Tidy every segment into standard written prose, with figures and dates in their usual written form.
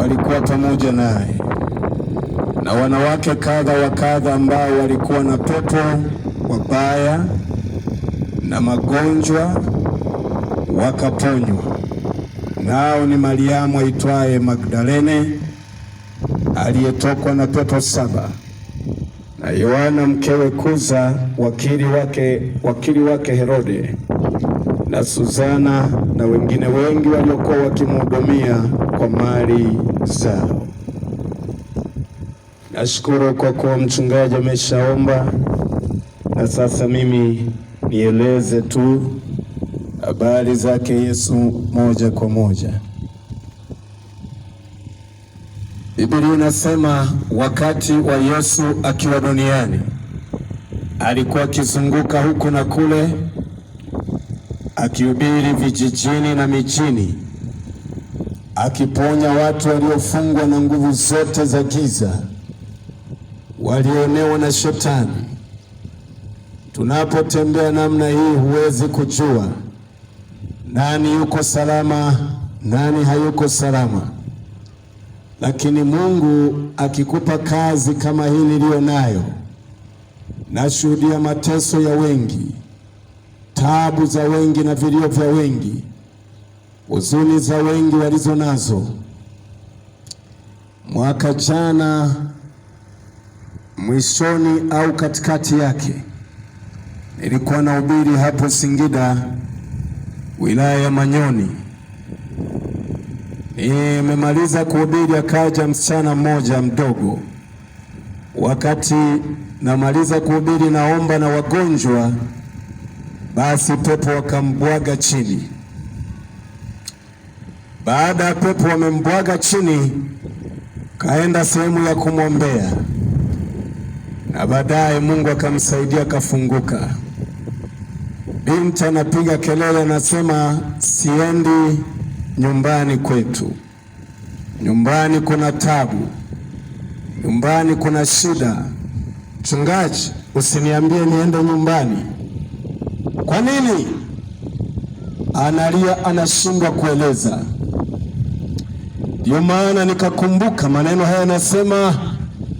walikuwa pamoja naye, na wanawake kadha wa kadha ambao walikuwa na pepo wabaya na magonjwa wakaponywa. Nao ni Mariamu aitwaye Magdalene aliyetokwa na pepo 7, na Yohana mkewe Kuza wakili wake Herode, na Suzana na wengine wengi waliokuwa wakimhudumia kwa mali zao. Nashukuru kwa kuwa mchungaji ameshaomba, na sasa mimi nieleze tu habari zake Yesu moja kwa moja. Biblia inasema wakati wa Yesu akiwa duniani alikuwa akizunguka huku na kule akihubiri vijijini na mijini, akiponya watu waliofungwa na nguvu zote za giza, walionewa na Shetani. Tunapotembea namna hii huwezi kujua nani yuko salama, nani hayuko salama. Lakini Mungu akikupa kazi kama hii niliyo nayo, nashuhudia mateso ya wengi, taabu za wengi na vilio vya wengi, huzuni za wengi walizo nazo. Mwaka jana mwishoni au katikati yake nilikuwa nahubiri hapo Singida, wilaya ya Manyoni. Nimemaliza kuhubiri, akaja msichana mmoja mdogo. Wakati namaliza kuhubiri naomba na wagonjwa, basi pepo wakambwaga chini. Baada ya pepo wamembwaga chini, kaenda sehemu ya kumwombea, na baadaye Mungu akamsaidia akafunguka. Binti anapiga kelele, anasema siendi nyumbani kwetu. Nyumbani kuna tabu, nyumbani kuna shida. Mchungaji, usiniambie niende nyumbani. Kwa nini? Analia, anashindwa kueleza. Ndio maana nikakumbuka maneno haya, yanasema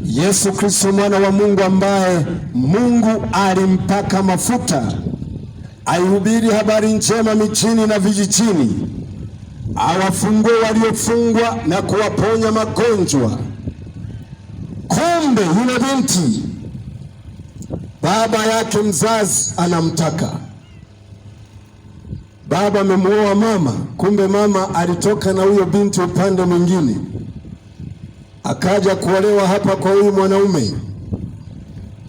Yesu Kristo mwana wa Mungu, ambaye Mungu alimpaka mafuta aihubiri habari njema mijini na vijijini, awafungue waliofungwa na kuwaponya magonjwa. Kumbe yule binti baba yake mzazi anamtaka. Baba amemuoa mama, kumbe mama alitoka na huyo binti upande mwingine, akaja kuolewa hapa kwa huyu mwanaume.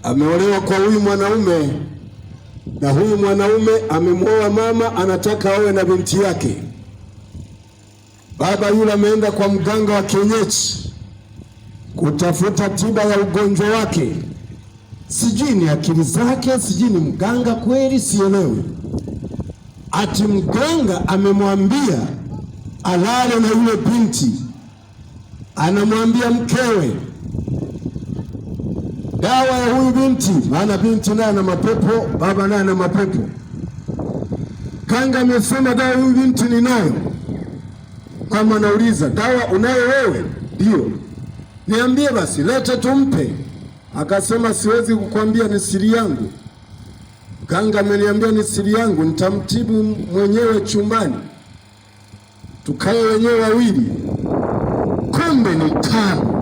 Ameolewa kwa huyu mwanaume, na huyu mwanaume amemuoa mama, anataka awe na binti yake. Baba yule ameenda kwa mganga wa kienyeji kutafuta tiba ya ugonjwa wake. Sijui ni akili zake, sijui ni mganga kweli, sielewi. Ati mganga amemwambia alale na yule binti, anamwambia mkewe dawa ya huyu binti, maana binti naye ana mapepo, baba naye ana mapepo. Ganga amesema dawa huyu binti ninayo. Kama anauliza dawa unayo wewe? Ndio. Niambie basi, leta tumpe. Akasema siwezi kukwambia, ni siri yangu. Ganga ameniambia ni siri yangu, nitamtibu mwenyewe chumbani, tukae wenyewe wawili. Kumbe ni tabu,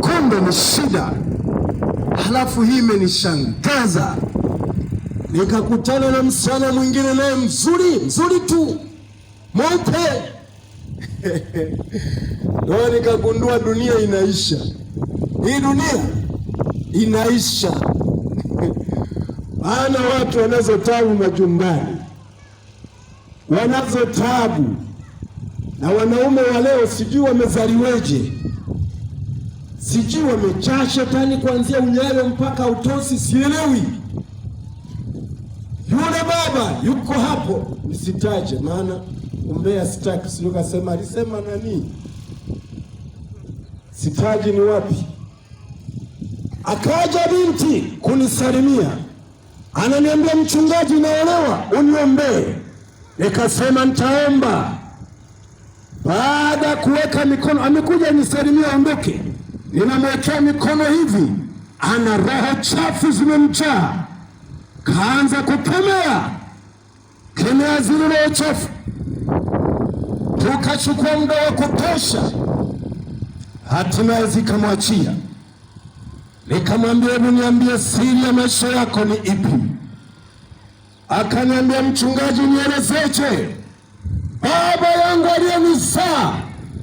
kumbe ni shida. Halafu hii imenishangaza. Nikakutana na msichana mwingine naye mzuri tu, mweupe. Ndio nikagundua dunia inaisha. Hii dunia inaisha. Maana watu wanazo tabu majumbani, wanazo tabu. Na wanaume wa leo sijui wamezaliweje, sijui wamejaa shetani kuanzia unyayo mpaka utosi, sielewi. Yule baba yuko hapo, nisitaje maana umbea sitaki, sio kasema alisema nani, sitaji ni wapi. Akaja binti kunisalimia, ananiambia mchungaji, naolewa, uniombee. Nikasema nitaomba. Baada ya kuweka mikono, amekuja nisalimia ondoke, ninamwekea mikono hivi, ana roho chafu zimemjaa. Kaanza kemea zile roho chafu. Tukachukua muda wa kutosha, hatimaye zikamwachia. Nikamwambia, hebu niambie siri ya maisha yako ni ipi? Akaniambia, mchungaji, nielezeje? Baba yangu aliyenizaa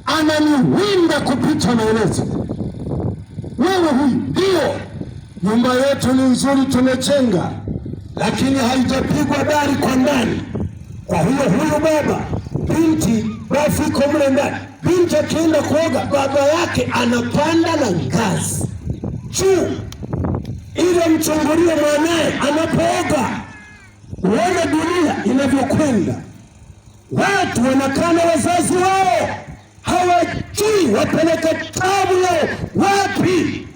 ananiwinda kupita maelezo. Wewe huyu ndio, nyumba yetu ni nzuri, tumejenga, lakini haijapigwa dari kwa ndani. Kwa hiyo huyu baba, binti bafu iko mle ndani. Binti akienda kuoga, baba yake anapanda na ngazi juu ili mchungulie mwanaye anapooga. Uone dunia inavyokwenda. Watu wanakaa na wazazi wao, hawajui wapeleke tabu yao wapi.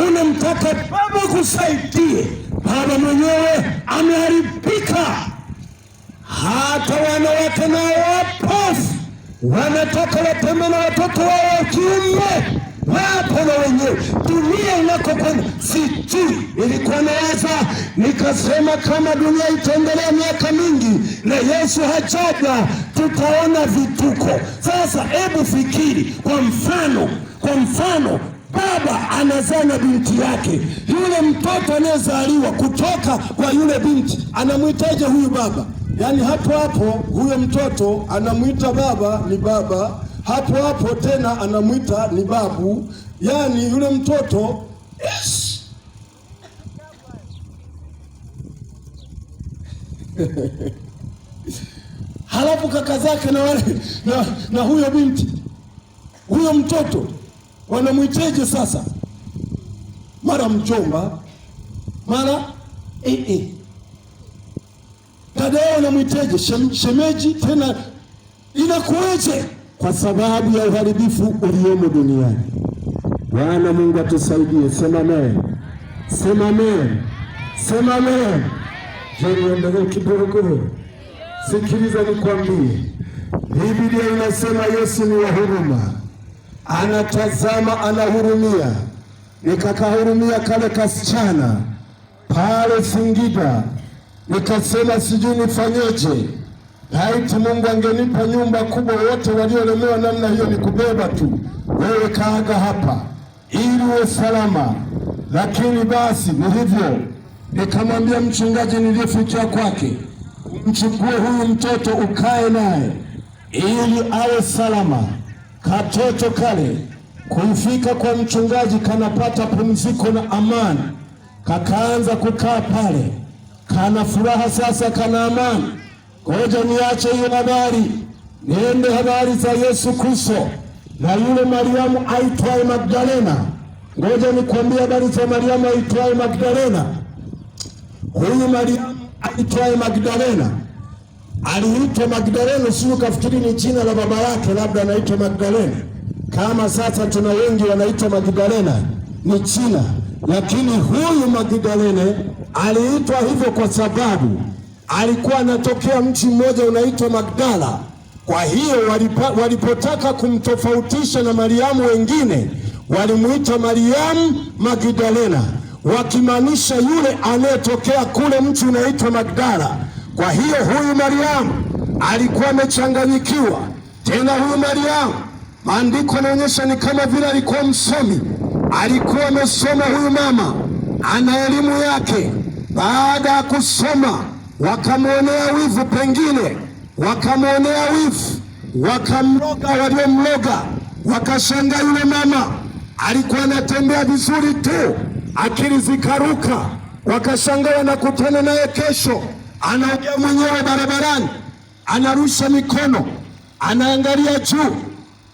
Unamtaka baba kusaidie, baba mwenyewe ameharibika. Hata wanawake nao wapofu, wanataka watembee na watoto wao wa kiume. Wapo na wenyewe. Dunia inakokwenda sijui. Ilikuwa nawaza nikasema, kama dunia itaendelea miaka mingi na Yesu hajaja, tutaona vituko. Sasa hebu fikiri, kwa mfano baba anazaa na binti yake. Yule mtoto anayezaliwa kutoka kwa yule binti anamwitaje huyu baba? Yaani hapo huyo mtoto anamwita baba ni baba, hapo tena anamwita ni babu. Yaani yule mtoto yes. Halafu kaka zake na huyo binti, huyo mtoto wanamwiteje sasa? Mara mjomba, mara dada yao wanamwiteje? Shemeji. Tena inakuweje? Kwa sababu ya uharibifu uliomo duniani. Bwana Mungu atusaidie. Sema amen. Sema amen. Sema amen. Endelee kidogo. Sikiliza nikwambie. Biblia inasema Yesu ni wa huruma. Anatazama, anahurumia. Nikakahurumia kale kasichana pale Singida. Nikasema sijui nifanyeje. Haiti Mungu angenipa nyumba kubwa, wote waliolemewa namna hiyo ni kubeba tu. Wewe kaaga hapa ili uwe salama. Lakini basi ni hivyo. Nikamwambia mchungaji nilifikia kwake, mchukue huyu mtoto ukae naye ili awe salama. Katoto kale kufika kwa mchungaji kanapata pumziko na amani. Kakaanza kukaa pale, kana furaha sasa, kana amani. Ngoja niache hiyo habari, niende habari za Yesu Kristo na yule Mariamu aitwaye Magdalena. Ngoja nikwambie habari za Mariamu aitwaye Magdalena. Huyu Mariamu aitwaye Magdalena aliitwa Magdalena, sio kafikiri ni jina la baba yake, labda anaitwa Magdalena. Kama sasa tuna wengi wanaitwa Magdalena, ni jina. Lakini huyu Magdalena aliitwa hivyo kwa sababu alikuwa anatokea mji mmoja unaitwa Magdala. Kwa hiyo walipotaka kumtofautisha na Mariamu wengine, walimuita Mariamu Magdalena, wakimaanisha yule anayetokea kule mji unaitwa Magdala. Kwa hiyo huyu Mariamu alikuwa amechanganyikiwa. Tena huyu Mariamu, maandiko yanaonyesha ni kama vile alikuwa msomi. Alikuwa amesoma huyu mama, ana elimu yake. Baada ya kusoma wakamwonea wivu, pengine wakamwonea wivu, wakamloga waliomloga. Wakashangaa yule mama alikuwa anatembea vizuri tu, akili zikaruka. Wakashangaa wanakutana naye kesho, anaongea mwenyewe barabarani, anarusha mikono, anaangalia juu.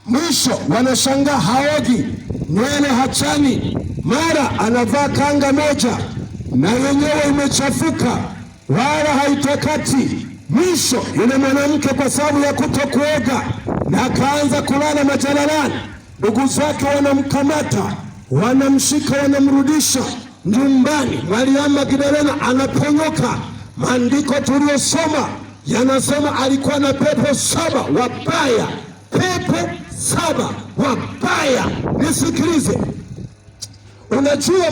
Mwisho wanashangaa haogi, nywele hachani, mara anavaa kanga moja na yenyewe imechafuka wala haitakati. Mwisho yule mwanamke kwa sababu ya kutokuoga na akaanza kulala majalalani. Ndugu zake wanamkamata, wanamshika, wanamrudisha nyumbani. Mariamu Magdalena anaponyoka. Maandiko tuliyosoma yanasema alikuwa na pepo 7 wabaya pepo 7 wabaya. Nisikilize, unajua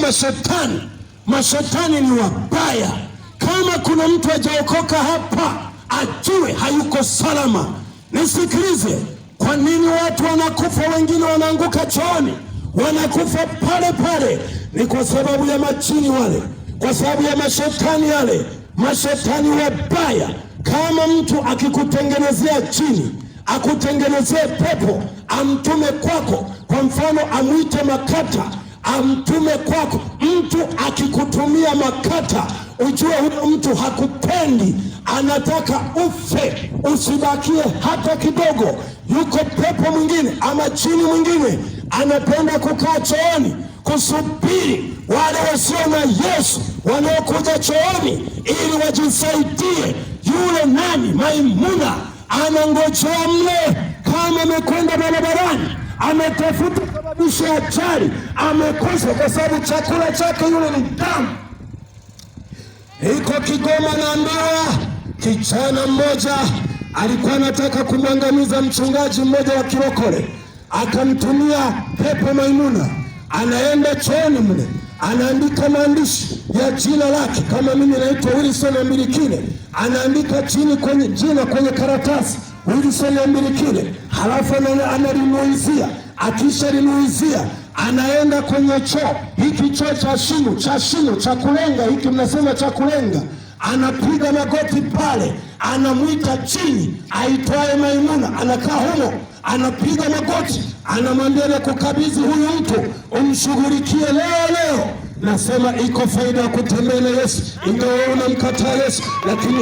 mashetani ni wabaya. Kama kuna mtu hajaokoka hapa, ajue hayuko salama. Nisikilize, kwa nini watu wanakufa, wengine wanaanguka chooni, wanakufa pale pale? Ni kwa sababu ya majini wale, kwa sababu ya mashetani yale, mashetani wabaya. Kama mtu akikutengenezea jini, akutengenezea pepo, amtume kwako, kwa mfano amwite Makata, amtume kwako. Mtu akikutumia Makata, ujue huyo mtu hakupendi, anataka ufe, usibakie hata kidogo. Yuko pepo mwingine ama jini mwingine anapenda kukaa chooni kusubiri wale wasio na Yesu wanaokuja chooni ili wajisaidie. Yule nani, Maimuna, anangojea mle. Kama amekwenda barabarani, ametafuta sababisha ajali, amekosa kwa sababu chakula chake yule ni damu. Iko Kigoma na ndoa, kijana mmoja alikuwa anataka kumwangamiza mchungaji mmoja wa kirokole, akamtumia pepo Maimuna. Anaenda chooni mle, anaandika maandishi ya jina lake, kama mimi naitwa Wilson Ambilikile, anaandika chini kwenye jina kwenye karatasi Wilson Ambilikile, halafu analinuizia. Akisha linuizia, anaenda kwenye choo, hiki choo cha shimo cha kulenga, hiki mnasema cha kulenga, anapiga magoti pale, anamwita chini aitwaye Maimuna, anakaa humo, anapiga magoti, anamwambia na kukabidhi huyu mtu umshughulikie leo. Nasema iko faida ya kutembea na Yesu, ingawa unamkataa Yesu, lakini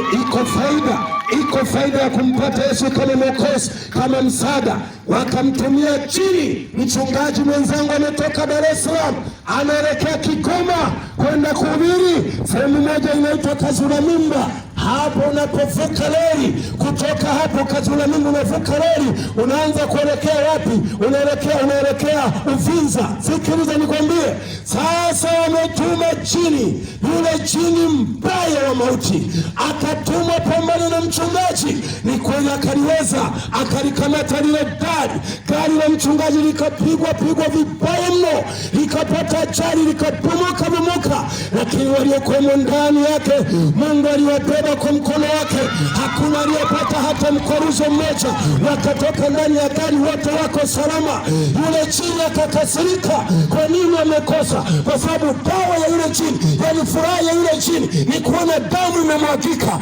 iko faida ya kumpata Yesu kama mwokozi, kama msaada. Wakamtumia chini. Mchungaji mwenzangu ametoka Dar es Salaam, anaelekea Kigoma kwenda kuhubiri sehemu moja inaitwa Kazulamimba. Hapo unapovuka reli, kutoka hapo Kazulamimba unavuka reli, unaanza kuelekea wapi? Unaelekea Uvinza. Sikiliza nikwambie, sasa wametuma chini, yule chini mbaya wa mauti akatumwa pambana na mchungaji. Ni kweli akaliweza, akalikamata lile gari la mchungaji, likapigwa vibaya mno, likapata ajali, likabomoka, lakini waliokuwemo ndani yake Mungu aliwabeba kwa mkono wake. Hakuna aliyepata hata mkwaruzo mmoja, wakatoka ndani ya gari, wote wako salama. Yule chini akakasirika. Kwa nini amekosa? Kwa sababu dawa ya yule chini, yani furaha ya yule chini ni kuona damu imemwagika.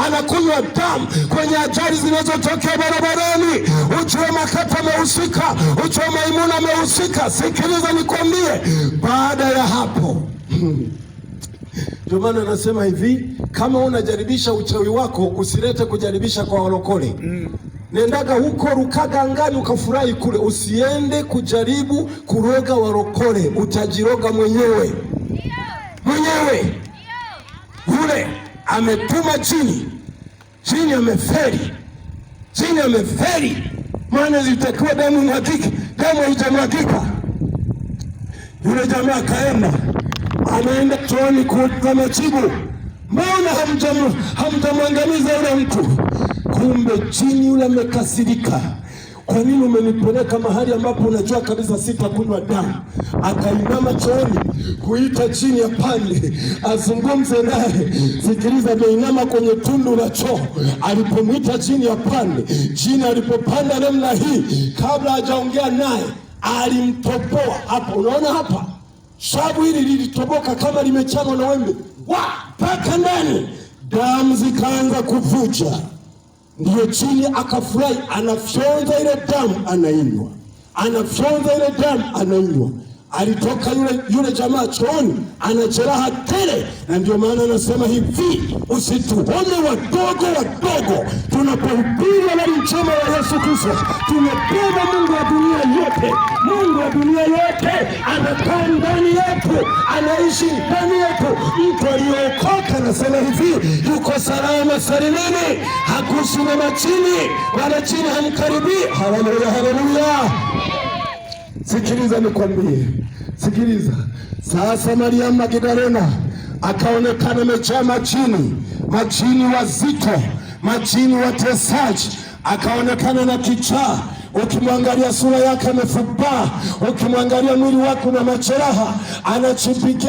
Anakunywa damu kwenye ajali zinazotokea barabarani. Ujue Makata amehusika, ujue Maimuna amehusika. Sikiliza nikwambie, baada ya hapo ndio maana nasema hivi, kama unajaribisha uchawi wako, usilete kujaribisha kwa walokole. Nendaga huko Rukaga ngani ukafurahi kule, usiende kujaribu kuroga walokole, utajiroga mwenyewe. Yule ametuma chini ameferi, maana zitakiwa damu mwagike, damu haijamwagika. Yule jamaa kaenda, anaenda chooni kuuliza majibu, mbona hamjamwangamiza yule mtu? Kumbe chini yule amekasirika. Kwa nini umenipeleka mahali ambapo unajua kabisa sitakunywa damu? Akainama chooni kuita chini ya pande azungumze naye. Sikiliza, ameinama kwenye tundu la choo. Alipomwita chini ya pande, chini alipopanda namna hii, kabla hajaongea naye alimtoboa hapa. Unaona hapa shabu hili lilitoboka kama limechanwa na wembe, mpaka ndani, damu zikaanza kuvuja. Ndiyo chini akafurahi, anafyonza ile damu anainywa, Alitoka yule jamaa chooni ana jeraha tele. Na ndio maana anasema hivi, usituone wadogo tunapohubiri habari njema ya Yesu Kristo. Tunapenda Mungu wa dunia yote anakaa ndani yetu, anaishi ndani yetu. Mtu aliyeokoka anasema hivi, yuko salama salimini, hakushi na majini, wala jini hamkaribii. Haleluya. Sikiliza nikwambie, sikiliza. Sasa Mariamu Magdalena akaonekana amejaa majini wazito, majini watesaji, akaonekana na kichaa. Ukimwangalia sura yake amefubaa, ukimwangalia mwili wake na majeraha,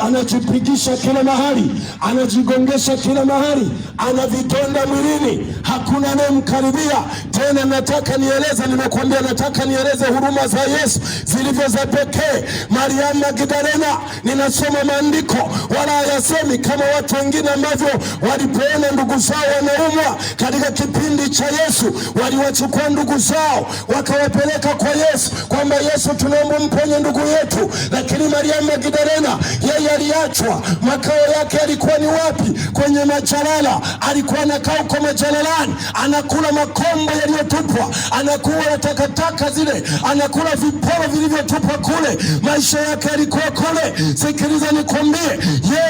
anajipigisha kila mahali, anajigongesha kila mahali, ana vidonda mwilini, hakuna anayemkaribia tena. Nataka nieleze huruma za Yesu zilivyo za pekee. Mariamu Magdalena, ninasoma maandiko, wala hayasemi kama watu wengine ambavyo walipoona ndugu zao wanaumwa katika kipindi cha Yesu, waliwachukua ndugu zao wakawapeleka kwa Yesu kwamba Yesu, tunaomba mponye ndugu yetu. Lakini Mariamu Magdalena, yeye aliachwa. Makao yake alikuwa ni wapi? Kwenye majalala. Alikuwa anakaa huko majalalani, anakula makombo yaliyotupwa, anakula takataka zile, anakula viporo vilivyotupwa kule. Maisha yake alikuwa kule. Sikiliza nikwambie,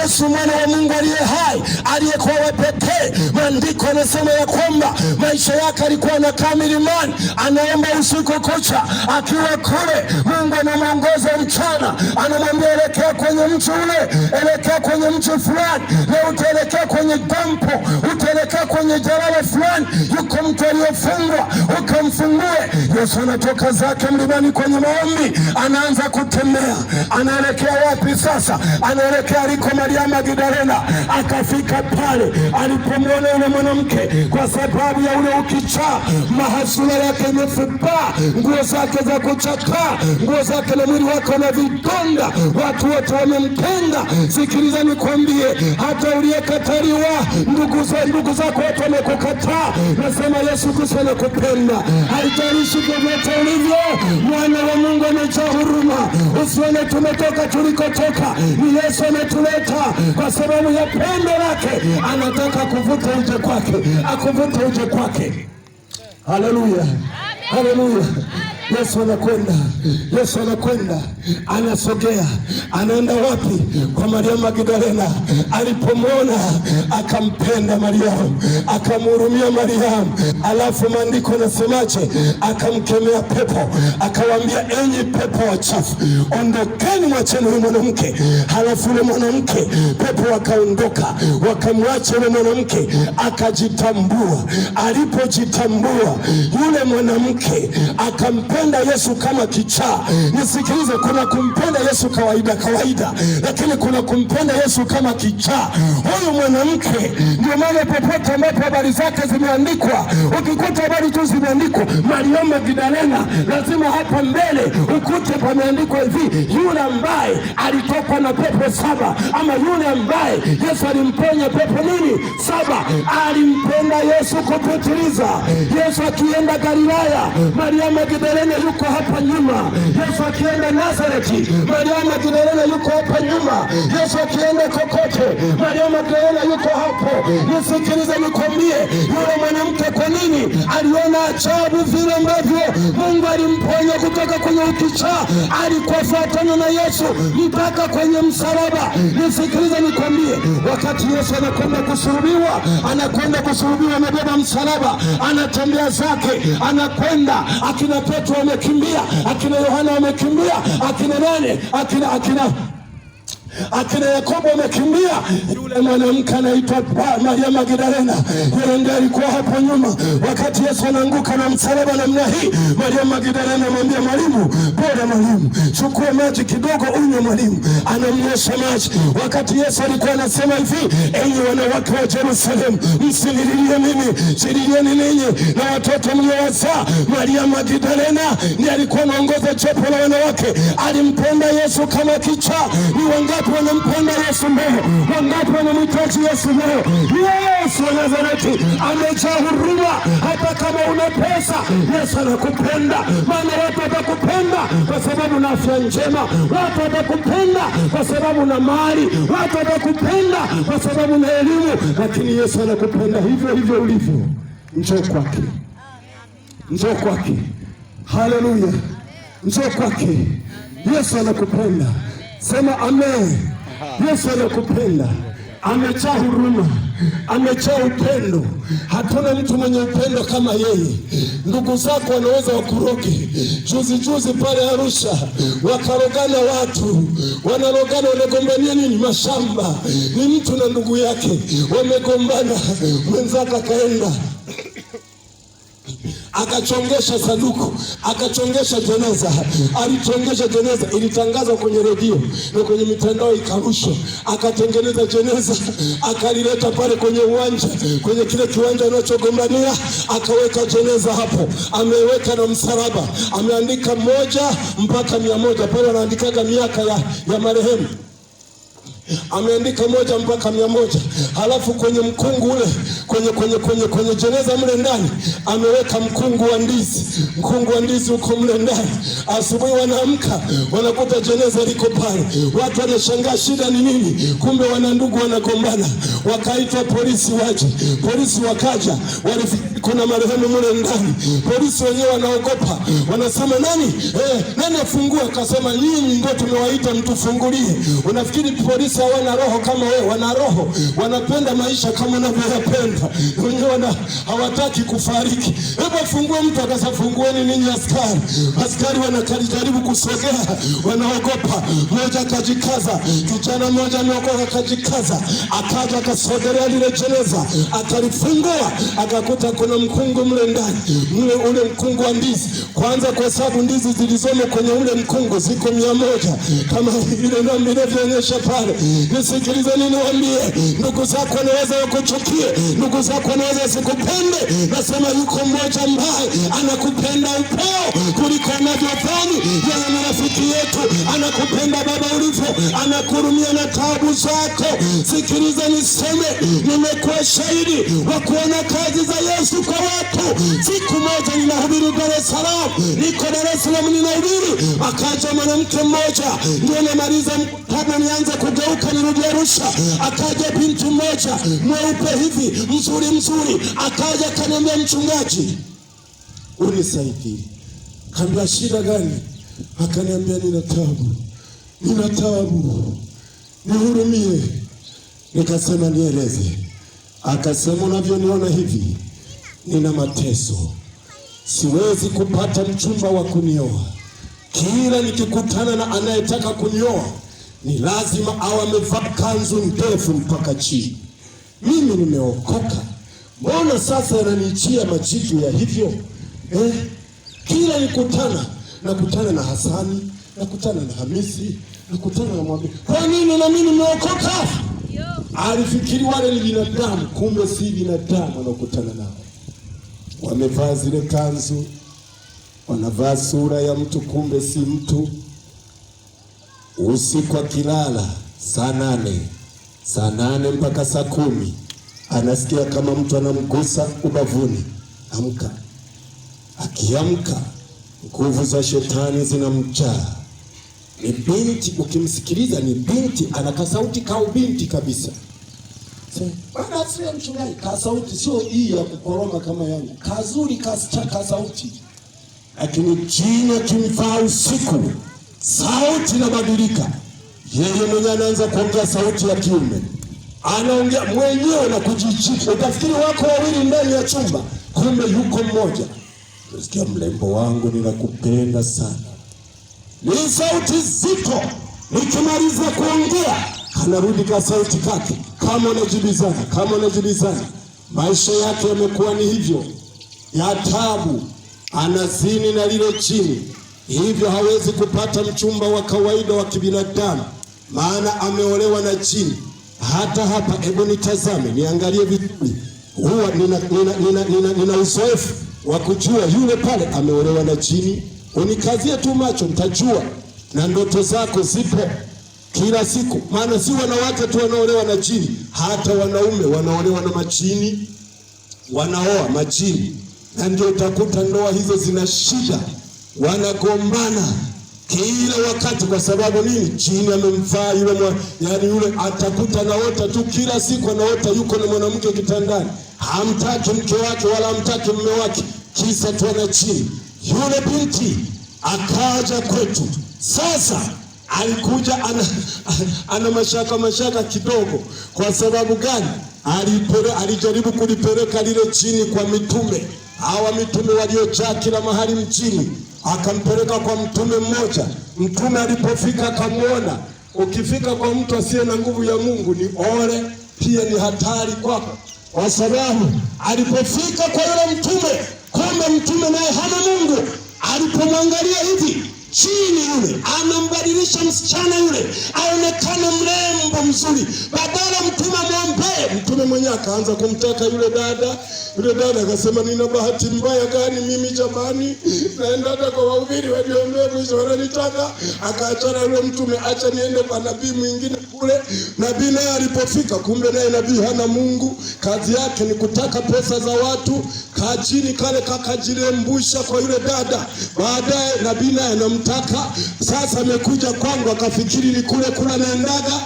Yesu mwana wa Mungu aliye hai, aliyekuwa wa pekee, maandiko yanasema ya kwamba maisha yake alikuwa anakaa milimani, anaomba usiku kucha. Akiwa kule, Mungu anamwongoza mchana, anamwambia elekea kwenye mji ule, elekea kwenye mji fulani, na utaelekea kwenye dampo, utaelekea kwenye jalala fulani, yuko mtu aliyefungwa, ukamfungue. Yesu anatoka zake mlimani kwenye maombi, anaanza kutembea. Anaelekea wapi sasa? Anaelekea aliko Mariamu Magdalena. Akafika pale, alipomwona yule mwanamke, kwa sababu ya ule ukichaa, mahasula yake imefubaa, nguo zake za kuchakaa, nguo zake na mwili wake na vidonda, watu wote wamempenda. Sikiliza nikwambie, hata uliyekataliwa, ndugu zako wote wamekukataa. Nasema Yesu Kristo anakupenda, haijalishi vyovyote ulivyo. Mwana wa Mungu amejaa huruma. Usione tumetoka tulikotoka, ni Yesu ametuleta kwa sababu ya pendo lake. Anataka kuvuta uje kwake, akuvute uje kwake. Haleluya, haleluya. Yesu anakwenda, Yesu anakwenda, anasogea. Anaenda wapi? Kwa Mariamu Magdalena. Alipomwona akampenda Mariamu, akamhurumia Mariamu. Alafu maandiko nasemaje? Akamkemea pepo, akawaambia, enyi pepo wachafu, ondokeni, mwacheni huyu mwanamke. Halafu yule mwanamke, pepo wakaondoka, wakamwacha yule mwanamke, akajitambua. Alipojitambua, yule mwanamke akampenda Yesu kama kichaa. Nisikilize, kuna kumpenda Yesu kawaida, lakini kuna kumpenda Yesu kama kichaa. Huyu mwanamke, ndio maana popote ambapo habari zake zimeandikwa, ukikuta habari tu zimeandikwa Mariamu Magdalena, lazima hapa mbele ukute pameandikwa hivi, yule ambaye alitokwa na pepo 7, ama yule ambaye Yesu alimponya pepo nini 7. Alimpenda Yesu kupitiliza. Yesu akienda Galilaya, Mariamu Magdalena yuko hapa nyuma. Yesu akienda Nazareti, Mariamu Magdalena yuko hapa nyuma. Yesu akienda kokote, Mariamu Magdalena yuko hapo. Nisikilize nikwambie, yule mwanamke kwa nini aliona ajabu vile ambavyo Mungu alimponya kutoka kwenye ukichaa? Alikuwa fuatana na Yesu mpaka kwenye msalaba. Nisikilize nikwambie, wakati Yesu anakwenda kusulubiwa, amebeba msalaba, anatembea zake, anakwenda. Akina Petro wamekimbia, akina Yohana wamekimbia, akina nane, akina Yakobo wamekimbia. Yule mwanamke anaitwa Mariamu Magdalena, yeye ndiye alikuwa hapo nyuma. Wakati Yesu anaanguka na msalaba namna hii, Mariamu Magdalena anamwambia, mwalimu, bora mwalimu, chukua maji kidogo unywe mwalimu. Anamnyosha maji. Wakati Yesu alikuwa anasema hivi, enyi wanawake wa Yerusalemu, msinililie mimi, jililieni ninyi na watoto mliowazaa. Mariamu Magdalena ndiye alikuwa anaongoza jopo la wanawake. Alimpenda Yesu kama kichaa. Ni wangapi wanampenda Yesu leo? Wangapi wanamhitaji Yesu leo? Yesu wa Nazareti amejaa huruma. Hata kama una pesa, Yesu anakupenda. Maana watu watakupenda kwa sababu una afya njema, watu watakupenda kwa sababu una mali, watu watakupenda kwa sababu una elimu, lakini Yesu anakupenda hivyo ulivyo. Njoo kwake, njoo kwake. Haleluya, njoo kwake. Yesu anakupenda. Sema amen. Yesu anakupenda, amejaa huruma, amejaa upendo. Hatuna mtu mwenye upendo kama yeye. Ndugu zako wanaweza wakuroge. Juzi pale Arusha wakarogana watu, wanarogana, wanagombania nini? Mashamba. Ni mtu na ndugu yake wamegombana, mwenzake akaenda akachongesha sanduku, akachongesha jeneza. Alichongesha jeneza, ilitangazwa kwenye redio na kwenye mitandao ikarushwa. Akatengeneza jeneza, akalileta pale kwenye uwanja, kwenye kile kiwanja anachogombania, akaweka jeneza hapo. Ameweka na msalaba, ameandika 1 mpaka 100. Pale anaandikaga miaka ya marehemu, ameandika 1 mpaka 100. Halafu kwenye mkungu ule, kwenye jeneza mle ndani ameweka mkungu wa ndizi. Mkungu wa ndizi uko mle ndani. Asubuhi wanaamka wanakuta jeneza liko pale. Watu wanashangaa shida ni nini? Kumbe wana ndugu wanagombana. Wakaitwa polisi waje. Polisi wakaja, kuna marehemu mle ndani. Polisi wenyewe wanaogopa, wanasema nani afungue? Akasema nyinyi ndio tumewaita mtufungulie. Unafikiri polisi hawana roho kama wewe? Wana roho, wanapenda maisha kama unavyoyapenda. Wenyewe hawataki kufariki. Hebu fungue mtu. Akasema fungueni ninyi askari. Askari wanakajaribu kusogea, wanaogopa. Mmoja akajikaza, kijana mmoja ameokoka akajikaza, akaja akasogelea lile jeneza, akalifungua, akakuta kuna mkungu mle ndani. Ule mkungu wa ndizi, kwanza kwa sababu ndizi zilizomo kwenye ule mkungu ziko 100 kama ile ndio inavyoonyesha pale. Nisikilize niwaambie, ndugu zako wanaweza wakuchukie, ndugu zako wanaweza sikupende. Nasema yuko mmoja ambaye anakupenda upeo kuliko unavyodhani. Yeye ni rafiki yetu, anakupenda baba ulivyo, anakurumia na taabu zako. Sikiliza niseme, nimekuwa shahidi wa kuona kazi za Yesu kwa watu. Siku moja ninahubiri Dar es Salaam, niko Dar es Salaam ninahubiri, akaja mwanamke mmoja, ndio namaliza kabla nianze kugeuka nirudi Arusha. Akaja binti mmoja mweupe hivi mzuri, akaja kaniambia, mchungaji unisaidie. Kaambia shida gani? Akaniambia nina taabu, nihurumie. Nikasema nieleze. Akasema unavyoniona hivi, nina mateso, siwezi kupata mchumba wa kunioa. Kila nikikutana na anayetaka kunioa ni lazima awe amevaa kanzu ndefu mpaka chini. Mimi nimeokoka, mbona sasa yananichia majibu ya hivyo? Kila nakutana na Hasani, nakutana na Hamisi, nakutana na Mwambi. Kwa nini na mimi nimeokoka? Alifikiri wale ni binadamu, kumbe si binadamu anakutana nao. Wamevaa zile kanzu, wanavaa sura ya mtu, kumbe si mtu. Usiku akilala saa 8 mpaka saa 10 anasikia kama mtu anamgusa ubavuni. Amka. Akiamka nguvu za shetani zinamjaa. Ni binti, ukimsikiliza ni binti, ana sauti kama binti kabisa. Bana sio mchungaji, ka sauti sio hii ya kukoroma kama yangu. Kazuri ka sauti. Lakini jina kimvaa usiku, sauti inabadilika. Yeye mwenyewe anaanza kuongea sauti ya kiume. Anaongea mwenyewe na kujichika. Utafikiri wako wawili ndani ya chumba, kumbe yuko mmoja. Unasikia, mlembo wangu ninakupenda sana. Ni sauti zito. Nikimaliza kuongea, anarudi kwa sauti kake. Kama unajibizana. Maisha yake yamekuwa ni hivyo, ya taabu. Anazini na lile chini. Hivyo hawezi kupata mchumba wa kawaida wa kibinadamu, maana ameolewa na chini. Hata hapa, hebu nitazame, niangalie vizuri. Huwa nina uzoefu wa kujua yule pale ameolewa na chini. Unikazie tu macho mtajua, na ndoto zako zipo kila siku. Maana si wanawake tu wanaolewa na chini, hata wanaume wanaolewa na machini, wanaoa machini. Na ndio utakuta ndoa hizo zina shida, wanagombana kila wakati. Kwa sababu nini? Chini amemvaa yule, yani yule atakuta naota tu kila siku, anaota yuko na mwanamke kitandani. Hamtaki mke wake wala hamtaki mume wake, kisa tu ana chini. Yule binti akaja kwetu. Sasa alikuja ana mashaka kidogo. Kwa sababu gani? Alijaribu kulipeleka lile chini kwa mitume. Hawa mitume waliojaa kila mahali mchini. Akampeleka kwa mtume mmoja. Mtume alipofika akamwona. Ukifika kwa mtu asiye na nguvu ya Mungu ni ole, pia ni hatari kwako. Kwa sababu alipofika kwa yule mtume, kumbe kumbe mtume naye hana Mungu. Alipomwangalia hivi chini, yule anambadilisha msichana yule aonekane mrembo mzuri, badala mtume amwombee, mtume mwenyewe akaanza kumtaka yule dada. Yule dada akasema, nina bahati mbaya gani mimi jamani, naenda hata kwa wahubiri waliombea mwisho wananitaka. Akaachana yule mtume, acha niende kwa nabii mwingine kule. Nabii naye alipofika, kumbe naye nabii hana Mungu, kazi yake ni kutaka pesa za watu. Kajini kale kakajirembusha kwa yule dada. Baadaye nabii naye anamtaka. Sasa amekuja kwangu, akafikiri ni kule kula naendaga.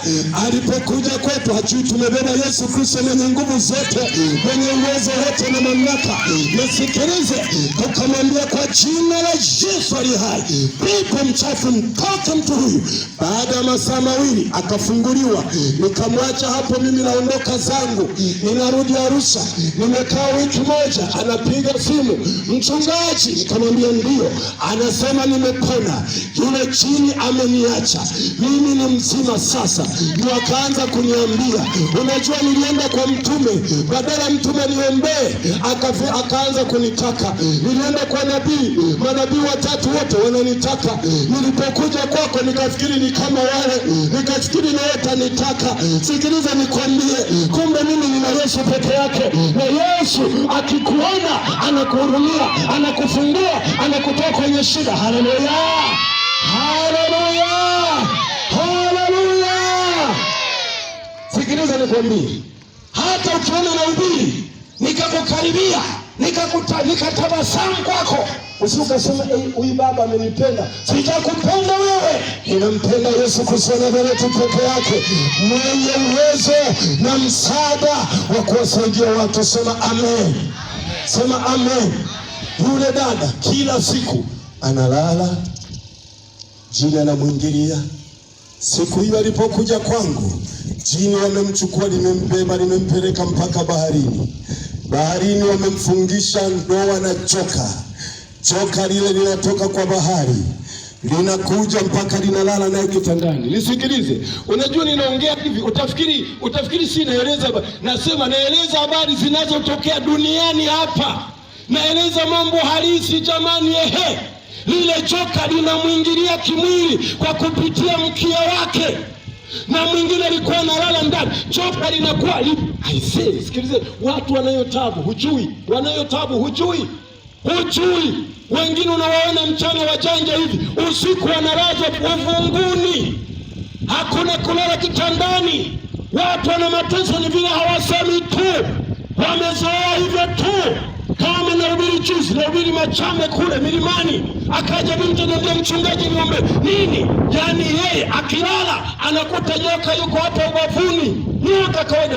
Alipokuja kwetu hajui tumebeba Yesu Kristo mwenye nguvu zote, mwenye uwezo wote na mamlaka. Nisikilize, tukamwambia kwa jina la Yesu aliye hai, pepo mchafu mtoke mtu huyu. Baada ya masaa mawili akafunguliwa. Nikamwacha hapo, mimi naondoka zangu, ninarudi Arusha. Nimekaa wiki moja, anapiga simu, mchungaji. Nikamwambia ndio. Anasema nimepona, yule chini ameniacha, mimi ni mzima sasa. Ndio akaanza kuniambia, unajua nilienda kwa mtume, badala mtume niombee akaanza kunitaka. Nilienda kwa nabii, manabii watatu wote wananitaka. Nilipokuja kwako nikafikiri ni kama wale, nikafikiri na wote nitaka. Sikiliza nikwambie, kumbe mimi nina Yesu peke yake, na Yesu akikuona anakuhurumia, anakufungua, anakutoa kwenye shida. Haleluya, haleluya, haleluya. Sikiliza nikwambie, hata ukiona na ubiri nikakukaribia, nikatabasamu kwako, usikasema huyu baba amenipenda. Sijakupenda wewe, ninampenda Yesu Kristo Nazareti peke yake, mwenye uwezo na msaada wa kuwasaidia watu. Sema amen, sema amen. Yule dada kila siku analala, jini anamwingilia. Siku hiyo alipokuja kwangu, jini wamemchukua, limembeba, limempeleka mpaka baharini. Baharini wamemfungisha ndoa na joka. Joka lile linatoka kwa bahari, linakuja mpaka linalala naye kitandani. Nisikilize, unajua ninaongea hivi utafikiri si naeleza, nasema naeleza habari zinazotokea duniani hapa. Naeleza mambo halisi jamani. Lile joka linamwingilia kimwili kwa kupitia mkia wake, na mwingine alikuwa analala ndani. Joka linakuwa sikilize, watu wanayotabu hujui. Wengine unawaona mchana wajanja hivi, usiku wanalazwa uvunguni, hakuna kulala kitandani. Watu wana mateso, ni vile hawasemi tu, wamezoea hivyo tu. Kama nahubiri juzi, nahubiri Machame kule milimani, akaja binti anambia mchungaji niombe nini? Yaani yeye akilala anakuta joka yuko hapa ubavuni. Nyoka kawaida.